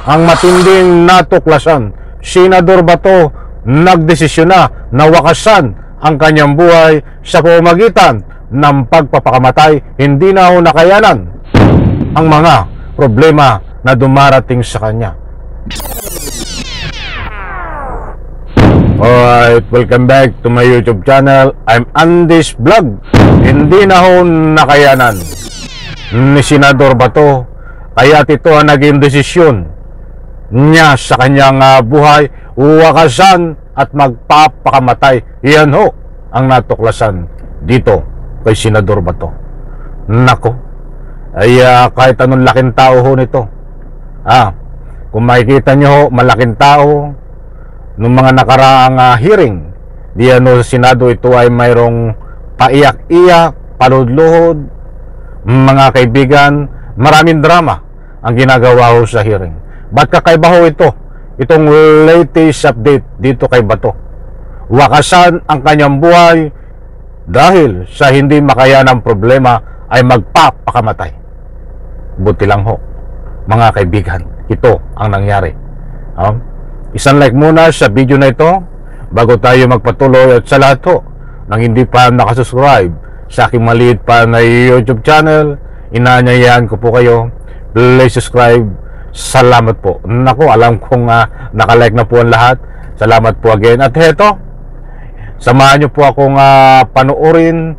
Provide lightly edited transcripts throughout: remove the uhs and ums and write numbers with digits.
ang matinding natuklasan. Senador Bato nagdesisyon na wakasan ang kanyang buhay sa pamamagitan ng pagpapakamatay. Hindi na ho nakayanan ang mga problema na dumarating sa kanya. Alright, welcome back to my YouTube channel. I'm Andy's Vlog. Hindi na ho nakayanan ni Senador Bato, kaya ito ang naging desisyon niya sa kanyang buhay, wakasan at magpapakamatay. Yan ho ang natuklasan dito kay Senador Bato. Nako, ay kahit anong laking tao ho nito, kung makikita nyo ho, malaking tao nung mga nakaraang hearing diyan sa Senado, ito ay mayroong paiyak-iyak, paludluhod, mga kaibigan, maraming drama ang ginagawa ho sa hearing. Ba't kakaiba ho ito? Itong latest update dito kay Bato. Wakasan ang kanyang buhay dahil sa hindi makayanang problema ay magpapakamatay. Buti lang ho, mga kaibigan, ito ang nangyari. Isang like muna sa video na ito bago tayo magpatuloy, at sa lahat ho nang hindi pa nakasubscribe sa aking maliit pa na YouTube channel, inaanyayahan ko po kayo, please subscribe. Salamat po. Naku, alam kong nakalike na po ang lahat. Salamat po again. At heto, samahan nyo po akong panoorin,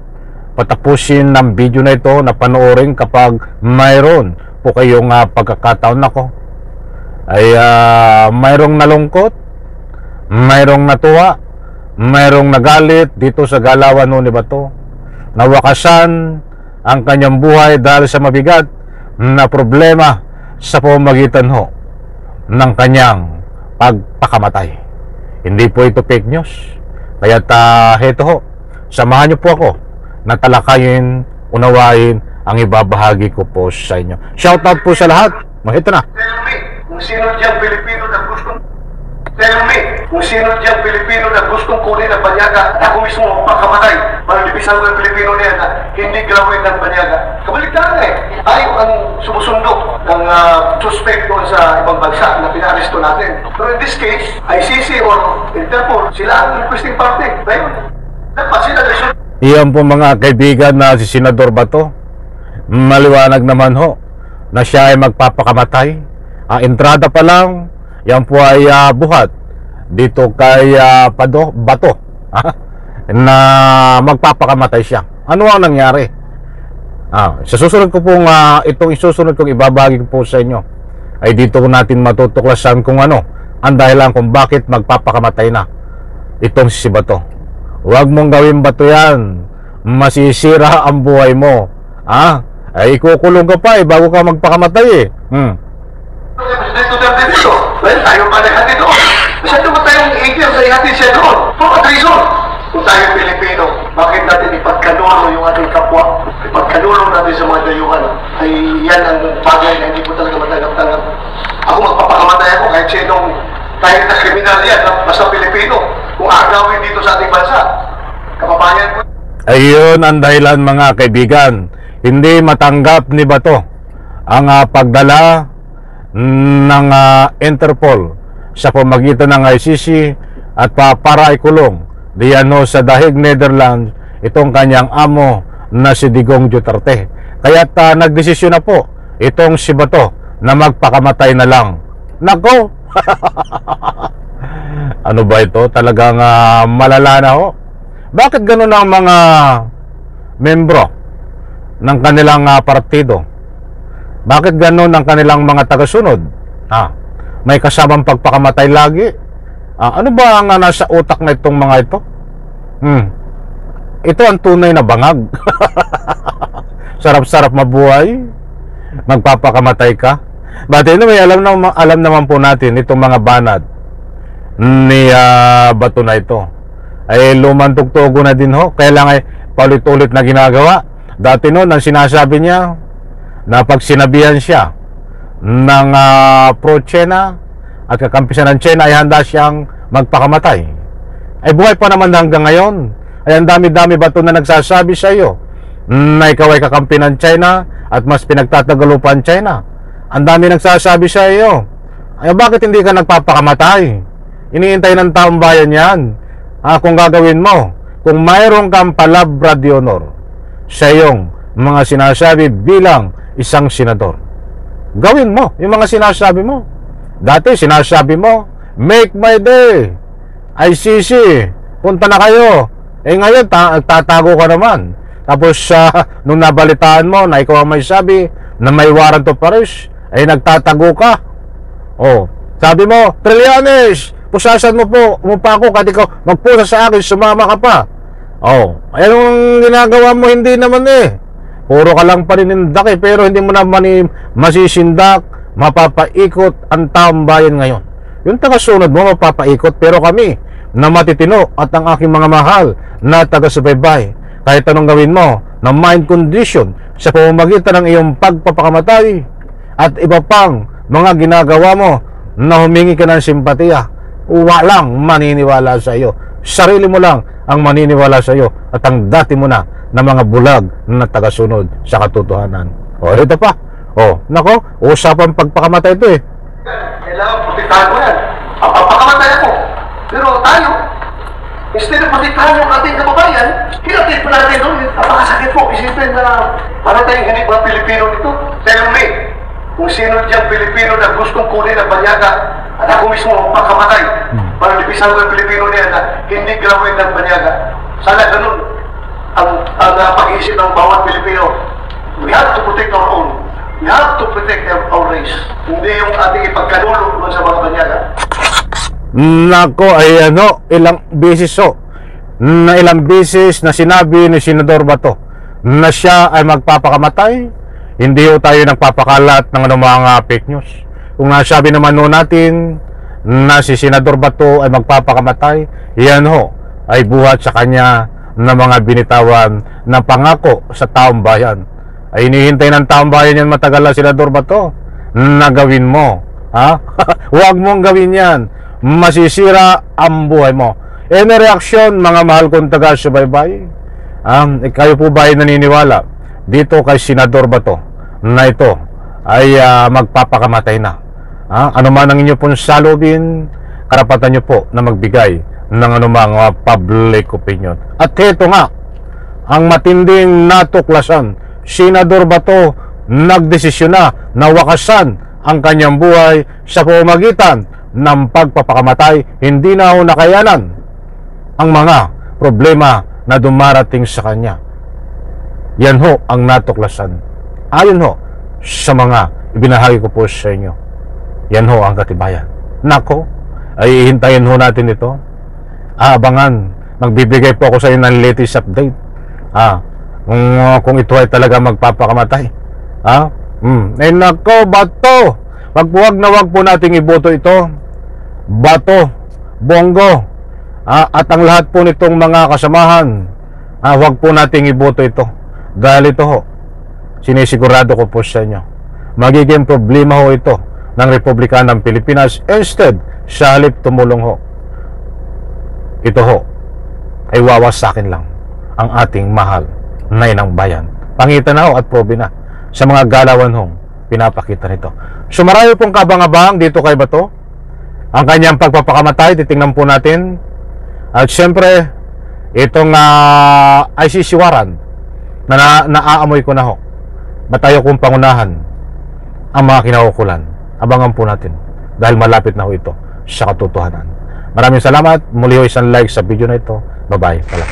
patapusin ng video na ito na panoorin kapag mayroon po kayong pagkakataon. Nako, ay mayroong nalungkot, mayroong natuwa, mayroong nagalit dito sa galawan ni Bato. Nawakasan ang kanyang buhay dahil sa mabigat na problema sa pamamagitan ho ng kanyang pagpakamatay. Hindi po ito fake news. Kaya heto ho, samahan niyo po ako na talakayin, unawain ang ibabahagi ko po sa inyo. Shout out po sa lahat. Mahito na. Kung sino diyang Pilipino na gustong kung sino diyang Pilipino na gustong kunin ang banyaga, ako mismo magpakamatay. Malilipisan ko yung Pilipino niya na hindi gawin ng banyaga. Kabaligtaran tayo ang sumusundo ng suspect doon sa ibang bansa na pinaresto natin. Pero in this case, ICC or Interpol, sila ang requesting party. Ngayon, dapat sila na iyan po mga kaibigan na si Senador Bato. Maliwanag naman ho na siya ay magpapakamatay. Entrada pa lang, yan po ay buhat dito kay Bato na magpapakamatay siya. Ano ang nangyari? Sa susunod ko pong itong isusunod kong ibabahagi po sa inyo ay dito natin matutuklasan kung ano ang dahilan kung bakit magpapakamatay na itong si Bato. Huwag mong gawin, Bato, yan. Masisira ang buhay mo. Ay ikukulong ka pa bago ka magpakamatay dito. Well, tayo panahan dito. Masyado ba tayong igil sa ihatin siya doon? For reason. Kung tayo Pilipino, bakit natin ipagkanulo yung ating kapwa? Ipagkanulo natin sa mga dayuhan. Ay yan ang bagay na hindi ko talaga matanggap-tanggap. Ako magpapakamatay ako kahit sinong kahit na kriminal yan, basta Pilipino. Kung agawin dito sa ating bansa, kababayan ko. Ayun ang dahilan, mga kaibigan. Hindi matanggap ni Bato ang pagdala ng Interpol sa pamagitan ng ICC at para ikulong diyan sa Dahig, Netherlands itong kanyang amo na si Digong Duterte. Kaya nagdesisyon na po itong si Bato na magpakamatay na lang. Nako! Ano ba ito? Talagang malala na ho. Bakit ganun ang mga membro ng kanilang partido? Bakit ganun ang kanilang mga tagasunod? May kasamang pagpakamatay lagi. Ano ba ang nasa utak na itong mga ito? Ito ang tunay na bangag. Sarap-sarap mabuhay, magpapakamatay ka. But anyway, alam naman po natin itong mga banat ni Bato na ito ay lumang tugtugo na din ho. Kaya lang ay paulit-ulit na ginagawa. Dati noon, ang sinasabi niya na pag sinabihan siya ng pro-China at kakampisan ng China ay handa siyang magpakamatay. Ay buhay pa naman hanggang ngayon. Ay ang dami-dami Bato na nagsasabi sa iyo na ikaw ay kakampi ng China at mas pinagtatagalo pa ang China. Ang dami nagsasabi sa iyo Ay, bakit hindi ka nagpapakamatay? Iniintay ng taong bayan yan. Kung gagawin mo, kung mayroon kang palabra de honor sa iyong mga sinasabi bilang isang senador, gawin mo yung mga sinasabi mo. Dati sinasabi mo, make my day, ICC, punta na kayo. Ngayon, tatago ka naman. Tapos, nung nabalitaan mo na ikaw ang may sabi na may warrant of arrest, ay nagtatago ka. Sabi mo, Trillanes, pusasan mo pa ako, kahit ikaw magpusa sa akin, sumama ka pa. Anong ginagawa mo? Hindi naman puro ka lang paninindak pero hindi mo naman masisindak, mapapaikot ang taong bayan ngayon. Yung tagasunod mo mapapaikot, pero kami na matitino at ang aking mga mahal na taga-subaybay, kahit anong gawin mo na mind condition sa pamamagitan ng iyong pagpapakamatay at iba pang mga ginagawa mo na humingi ka ng simpatiya, walang maniniwala sa iyo. Sarili mo lang ang maniniwala sa iyo at ang dati mo na mga bulag na tagasunod sa katotohanan. Ito pa. Nako, usapang pagpakamatay ito Kailangan protektahan mo yan. Ang pagpakamatay ako. Pero tayo, instead of protektahan yung ating kababayan, hinatid pa natin doon. Napakasakit po. Isipin na para tayong hindi mga Pilipino nito. Tell me, kung sino diyang Pilipino na gustong kunin ang banyaga at ako mismo magpakamatay para lipisan ko yung Pilipino niya na hindi gawin ng banyaga. Sana ganun ang pag-iisip ng bawat Pilipino. We have to protect our own. We have to protect our race. Hindi yung ating ipagkanulo doon sa mga banyaga. Nako, ay ilang beses na sinabi ni Senador Bato na siya ay magpapakamatay. Hindi tayo nagpapakalat ng mga fake news. Kung nasabi naman natin na si Senador Bato ay magpapakamatay, yan ay buhat sa kanya na mga binitawan na pangako sa taong bayan. Ay hinihintay ng taong bayan yan matagal na, Senador Bato, na gawin mo. Huwag mong gawin yan. Masisira ang buhay mo. Any reaction, mga mahal kong taga-subaybay? Kayo po ba ay naniniwala dito kay Senador Bato na ito ay magpapakamatay na? Ano man ang inyo pong salubin, karapatan nyo po na magbigay ng anumang public opinion. At ito nga, ang matinding natuklasan, Senador Bato nagdesisyon na wakasan ang kanyang buhay sa pamamagitan ng pagpapakamatay. Hindi na nakayanan ang mga problema na dumarating sa kanya. Yan ang natuklasan. Ayon sa mga ibinahagi ko po sa inyo. Yan ang katibayan. Nako, ay ihintayin natin ito. Abangan, magbibigay po ako sa inyo ng latest update. Kung ito ay talaga magpapakamatay. Nako, Bato, wag po nating iboto ito. Bato, Bongo, at ang lahat po nitong mga kasamahan, wag po nating iboto ito. Dahil ito sinisigurado ko po sa inyo, magiging problema ito ng Republika ng Pilipinas. Instead, sa halip tumulong ito ay wawasakin lang ang ating mahal na inang bayan. Pangitan na at probe na sa mga galawan pinapakita nito. So marami pong kabang-abang dito kay Bato. Ang kanyang pagpapakamatay, titingnan po natin. At syempre, itong ICC warrant na naaamoy ko na batayo kong pangunahan ang mga kinaukulan. Abangan po natin dahil malapit na ito sa katotohanan. Maraming salamat. Muli isang like sa video na ito. Bye-bye. Pala.